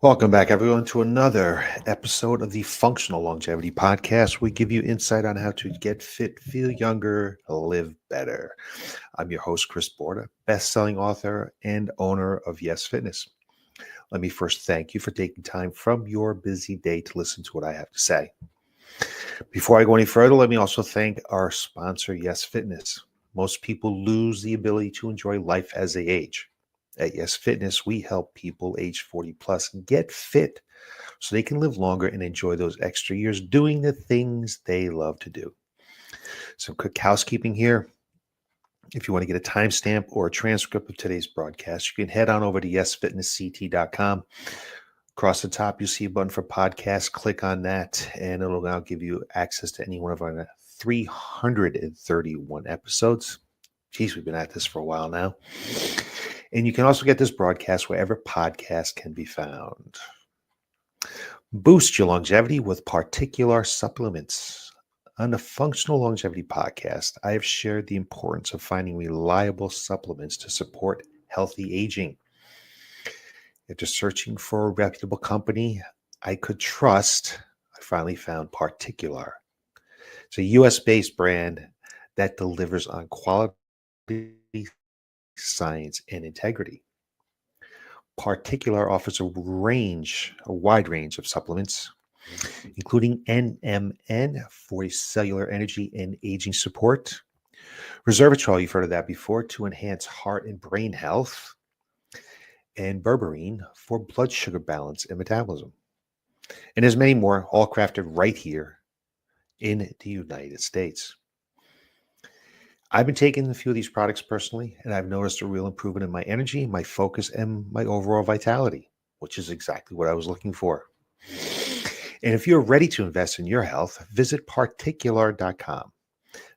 Welcome back, everyone, to another episode of the Functional Longevity Podcast. We give you insight on how to get fit, feel younger, live better. I'm your host, Chris Borda, best-selling author and owner of Y.E.S Fitness. Let me first thank you for taking time from your busy day to listen to what I have to say. Before I go any further, let me also thank our sponsor, Y.E.S Fitness. Most people lose the ability to enjoy life as they age. At Y.E.S Fitness, we help people age 40 plus get fit so they can live longer and enjoy those extra years doing the things they love to do. Some quick housekeeping here. If you want to get a timestamp or a transcript of today's broadcast, you can head on over to yesfitnessct.com. Across the top, you'll see a button for podcasts. Click on that, and it'll now give you access to any one of our 331 episodes. Geez, we've been at this for a while now. And you can also get this broadcast wherever podcasts can be found. Boost your longevity with PartiQular supplements. On the Functional Longevity Podcast, I have shared the importance of finding reliable supplements to support healthy aging. After searching for a reputable company I could trust, I finally found PartiQular. It's a US-based brand that delivers on quality, science, and integrity. PartiQular offers a wide range of supplements, including NMN for cellular energy and aging support, resveratrol, you've heard of that before, to enhance heart and brain health, and berberine for blood sugar balance and metabolism. And there's many more, all crafted right here in the United States. I've been taking a few of these products personally, and I've noticed a real improvement in my energy, my focus, and my overall vitality, which is exactly what I was looking for. And if you're ready to invest in your health, visit particular.com.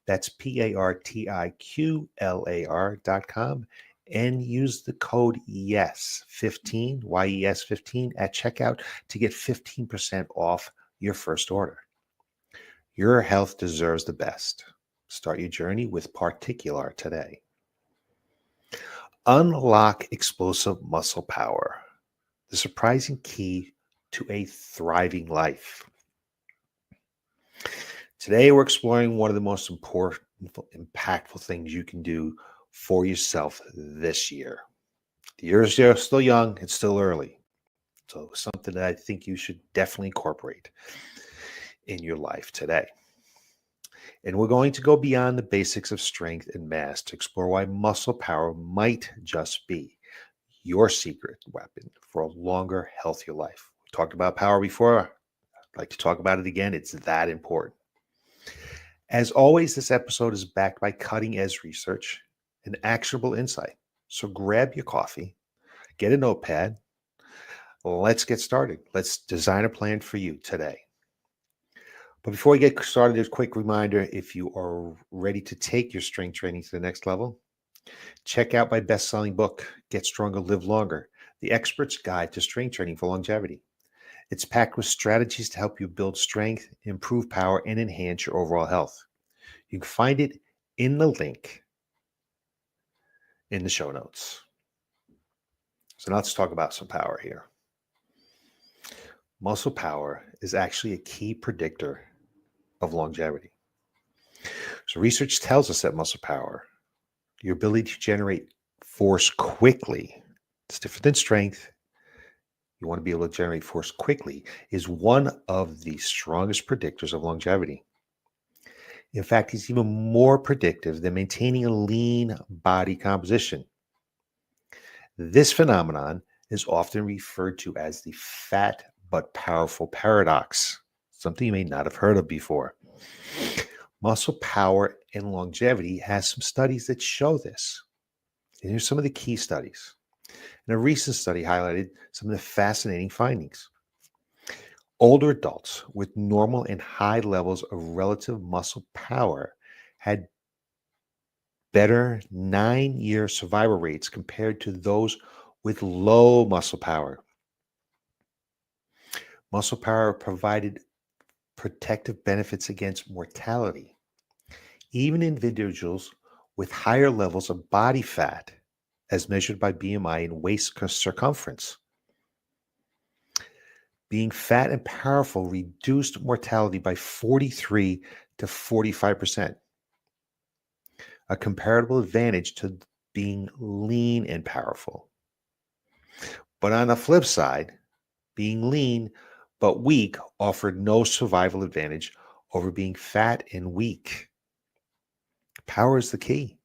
That's PARTIQLAR.com, and use the code Y.E.S15, Y.E.S15 at checkout to get 15% off your first order. Your health deserves the best. Start your journey with PartiQular today. Unlock explosive muscle power, the surprising key to a thriving life. Today, we're exploring one of the most important, impactful things you can do for yourself this year. The year is still young, it's still early. So, something that I think you should definitely incorporate in your life today. And we're going to go beyond the basics of strength and mass to explore why muscle power might just be your secret weapon for a longer, healthier life. We talked about power before. I'd like to talk about it again. It's that important. As always, this episode is backed by cutting-edge research and actionable insight. So grab your coffee, get a notepad. Let's get started. Let's design a plan for you today. But before we get started, a quick reminder, if you are ready to take your strength training to the next level, check out my best-selling book, Get Stronger, Live Longer, The Expert's Guide to Strength Training for Longevity. It's packed with strategies to help you build strength, improve power, and enhance your overall health. You can find it in the link in the show notes. So now let's talk about some power here. Muscle power is actually a key predictor of longevity. So research tells us that muscle power, your ability to generate force quickly, it's different than strength. You want to be able to generate force quickly, is one of the strongest predictors of longevity. In fact, it's even more predictive than maintaining a lean body composition. This phenomenon is often referred to as the fat but powerful paradox, something you may not have heard of before. Muscle power and longevity has some studies that show this. And here's some of the key studies. And a recent study highlighted some of the fascinating findings. Older adults with normal and high levels of relative muscle power had better 9-year survival rates compared to those with low muscle power. Muscle power provided protective benefits against mortality. Even individuals with higher levels of body fat, as measured by BMI and waist circumference. Being fat and powerful reduced mortality by 43 to 45%, a comparable advantage to being lean and powerful. But on the flip side, being lean but weak offered no survival advantage over being fat and weak. Power is the key.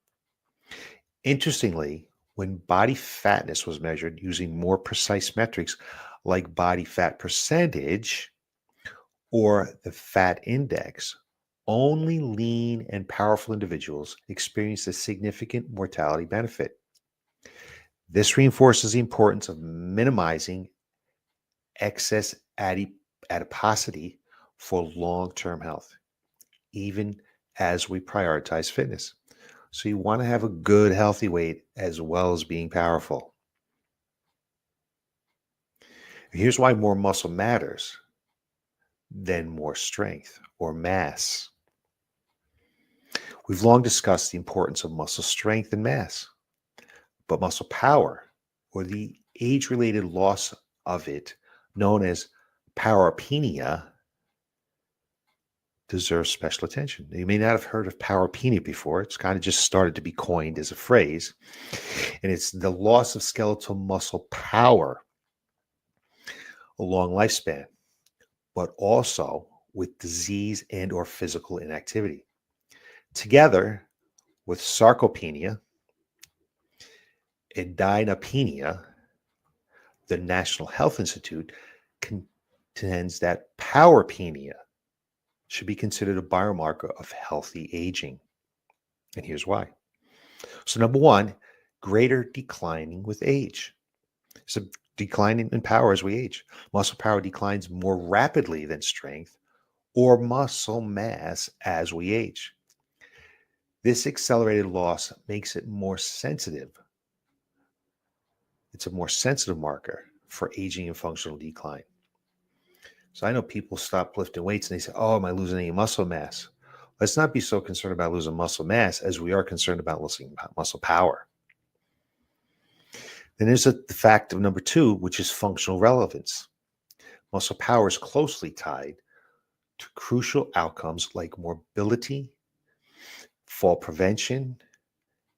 Interestingly, when body fatness was measured using more precise metrics like body fat percentage or the fat index, only lean and powerful individuals experienced a significant mortality benefit. This reinforces the importance of minimizing excess adiposity for long-term health, even as we prioritize fitness. So you want to have a good, healthy weight as well as being powerful. Here's why more muscle matters than more strength or mass. We've long discussed the importance of muscle strength and mass, but muscle power, or the age-related loss of it, known as powerpenia, deserves special attention. You may not have heard of powerpenia before. It's kind of just started to be coined as a phrase. And it's the loss of skeletal muscle power, a long lifespan, but also with disease and or physical inactivity. Together with sarcopenia and dynapenia, the National Health Institute contends that powerpenia should be considered a biomarker of healthy aging. And here's why. So number one, greater declining with age. So declining in power as we age. Muscle power declines more rapidly than strength or muscle mass as we age. This accelerated loss makes it more sensitive. It's a more sensitive marker for aging and functional decline. So I know people stop lifting weights and they say, oh, am I losing any muscle mass? Let's not be so concerned about losing muscle mass as we are concerned about losing muscle power. Then there's the fact of number two, which is functional relevance. Muscle power is closely tied to crucial outcomes like mobility, fall prevention,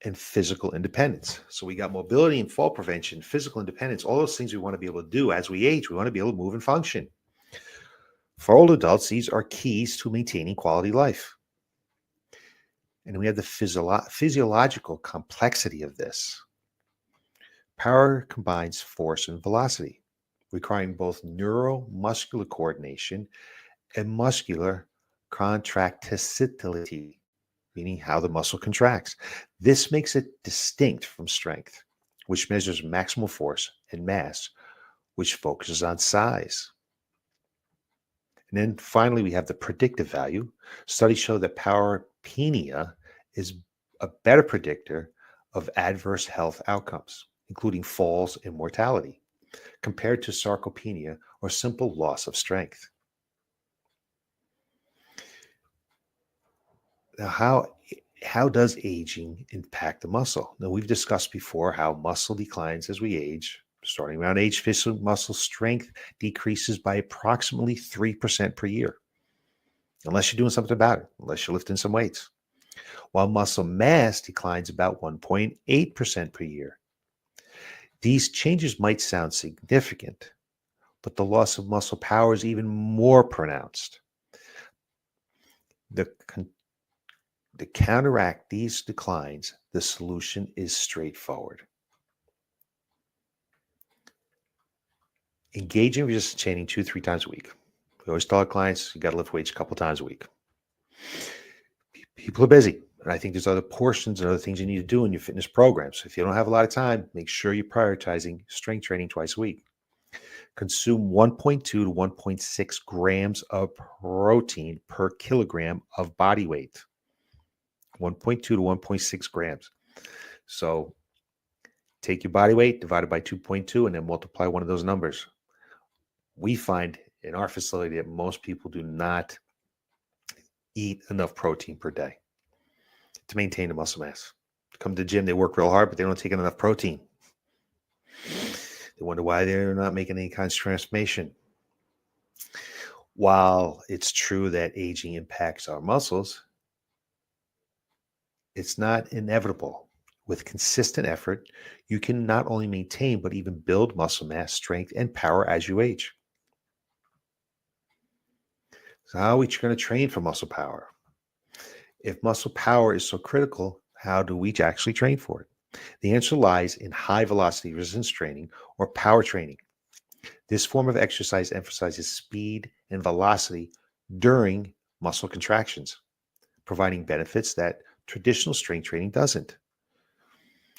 and physical independence. So we got mobility and fall prevention, physical independence, all those things we want to be able to do as we age. We want to be able to move and function. For older adults, these are keys to maintaining quality life. And we have the physiological complexity of this. Power combines force and velocity, requiring both neuromuscular coordination and muscular contractility, meaning how the muscle contracts. This makes it distinct from strength, which measures maximal force, and mass, which focuses on size. And then finally, we have the predictive value. Studies show that powerpenia is a better predictor of adverse health outcomes, including falls and mortality, compared to sarcopenia or simple loss of strength. Now, how does aging impact the muscle? Now, we've discussed before how muscle declines as we age. Starting around age 50, muscle strength decreases by approximately 3% per year, unless you're doing something about it, unless you're lifting some weights, while muscle mass declines about 1.8% per year. These changes might sound significant, but the loss of muscle power is even more pronounced. To counteract these declines, the solution is straightforward. Engage in resistance training 2-3 times a week. We always tell our clients, you got to lift weights a couple times a week. People are busy, and I think there's other portions and other things you need to do in your fitness program. So if you don't have a lot of time, make sure you're prioritizing strength training twice a week. Consume 1.2 to 1.6 grams of protein per kilogram of body weight. 1.2 to 1.6 grams. So take your body weight, divide it by 2.2, and then multiply one of those numbers. We find in our facility that most people do not eat enough protein per day to maintain the muscle mass. Come to the gym, they work real hard, but they don't take in enough protein. They wonder why they're not making any kind of transformation. While it's true that aging impacts our muscles, it's not inevitable. With consistent effort, you can not only maintain but even build muscle mass, strength, and power as you age. So, how are we going to train for muscle power? If muscle power is so critical, how do we actually train for it? The answer lies in high velocity resistance training or power training. This form of exercise emphasizes speed and velocity during muscle contractions, providing benefits that traditional strength training doesn't.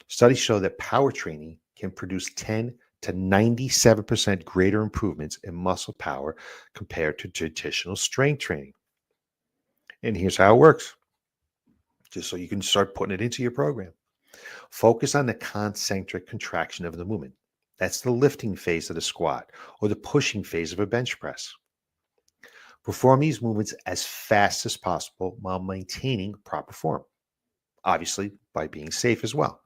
Studies show that power training can produce 10 to 97% greater improvements in muscle power compared to traditional strength training. And here's how it works, just so you can start putting it into your program. Focus on the concentric contraction of the movement. That's the lifting phase of the squat or the pushing phase of a bench press. Perform these movements as fast as possible while maintaining proper form, obviously by being safe as well.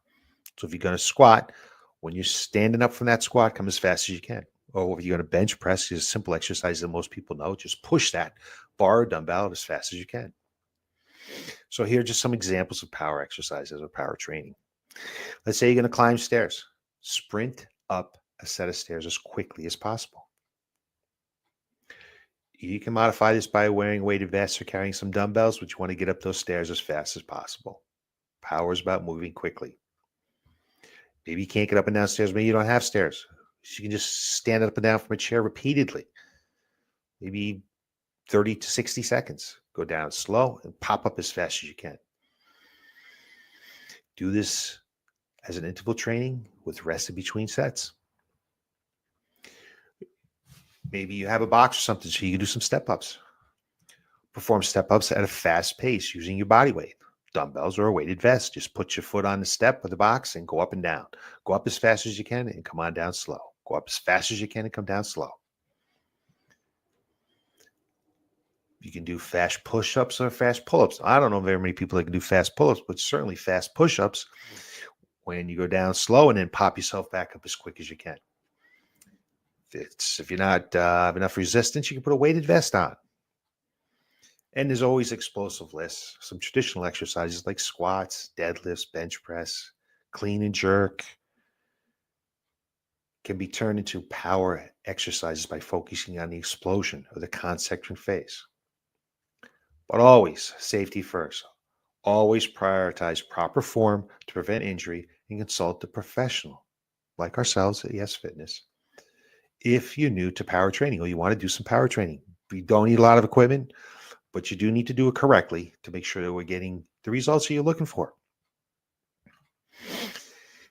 So if you're going to squat, when you're standing up from that squat, come as fast as you can. Or if you're going to bench press, it's a simple exercise that most people know. Just push that bar or dumbbell as fast as you can. So here are just some examples of power exercises or power training. Let's say you're going to climb stairs. Sprint up a set of stairs as quickly as possible. You can modify this by wearing weighted vests or carrying some dumbbells, but you want to get up those stairs as fast as possible. Power is about moving quickly. Maybe you can't get up and down stairs. Maybe you don't have stairs. So you can just stand up and down from a chair repeatedly, maybe 30 to 60 seconds. Go down slow and pop up as fast as you can. Do this as an interval training with rest in between sets. Maybe you have a box or something so you can do some step ups. Perform step ups at a fast pace using your body weight, dumbbells, or a weighted vest. Just put your foot on the step of the box and go up and down. Go up as fast as you can and come on down slow. Go up as fast as you can and come down slow. You can do fast push-ups or fast pull-ups. I don't know very many people that can do fast pull-ups, but certainly fast push-ups when you go down slow and then pop yourself back up as quick as you can. If you're not have enough resistance, you can put a weighted vest on. And there's always explosive lifts, some traditional exercises like squats, deadlifts, bench press, clean and jerk can be turned into power exercises by focusing on the explosion of the concentric phase. But always safety first. Always prioritize proper form to prevent injury and consult a professional like ourselves at Y.E.S Fitness. If you're new to power training or you want to do some power training, you don't need a lot of equipment, but you do need to do it correctly to make sure that we're getting the results that you're looking for.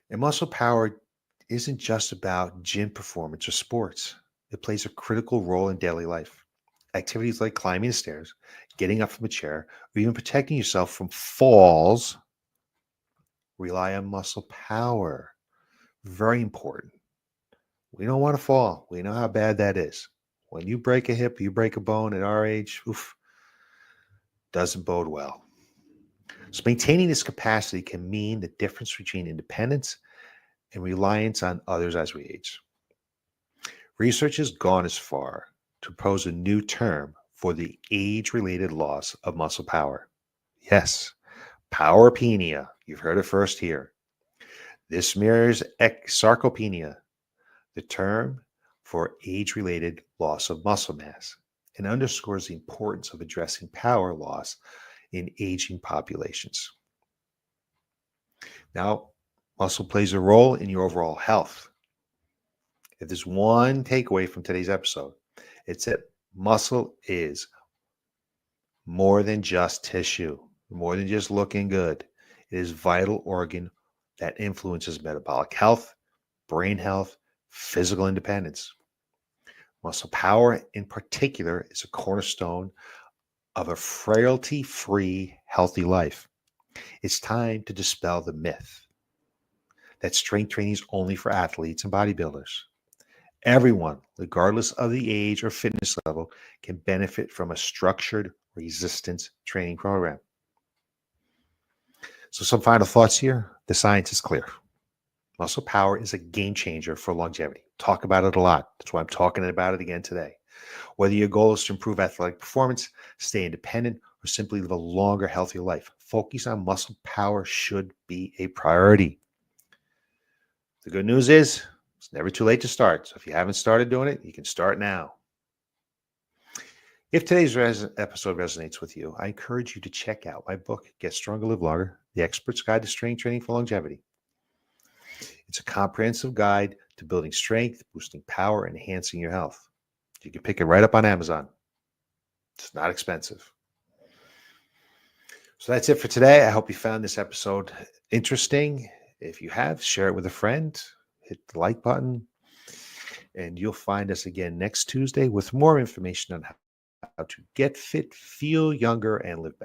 And muscle power isn't just about gym performance or sports. It plays a critical role in daily life. Activities like climbing the stairs, getting up from a chair, or even protecting yourself from falls rely on muscle power. Very important. We don't want to fall. We know how bad that is. When you break a hip, you break a bone at our age, doesn't bode well. So maintaining this capacity can mean the difference between independence and reliance on others as we age. Research has gone as far to propose a new term for the age-related loss of muscle power. Yes, powerpenia. You've heard it first here. This mirrors sarcopenia, the term for age-related loss of muscle mass, and underscores the importance of addressing power loss in aging populations. Now, muscle plays a role in your overall health. If there's one takeaway from today's episode, it's that muscle is more than just tissue, more than just looking good. It is a vital organ that influences metabolic health, brain health, physical independence. Muscle power, in particular, is a cornerstone of a frailty-free, healthy life. It's time to dispel the myth that strength training is only for athletes and bodybuilders. Everyone, regardless of the age or fitness level, can benefit from a structured resistance training program. So some final thoughts here. The science is clear. Muscle power is a game changer for longevity. Talk about it a lot. That's why I'm talking about it again today. Whether your goal is to improve athletic performance, stay independent, or simply live a longer, healthier life, focus on muscle power should be a priority. The good news is it's never too late to start. So if you haven't started doing it, you can start now. If today's episode resonates with you, I encourage you to check out my book, Get Stronger, Live Longer, The Expert's Guide to Strength Training for Longevity. It's a comprehensive guide to building strength, boosting power, and enhancing your health. You can pick it right up on Amazon. It's not expensive. So that's it for today. I hope you found this episode interesting. If you have, share it with a friend, hit the like button, and you'll find us again next Tuesday with more information on how to get fit, feel younger, and live better.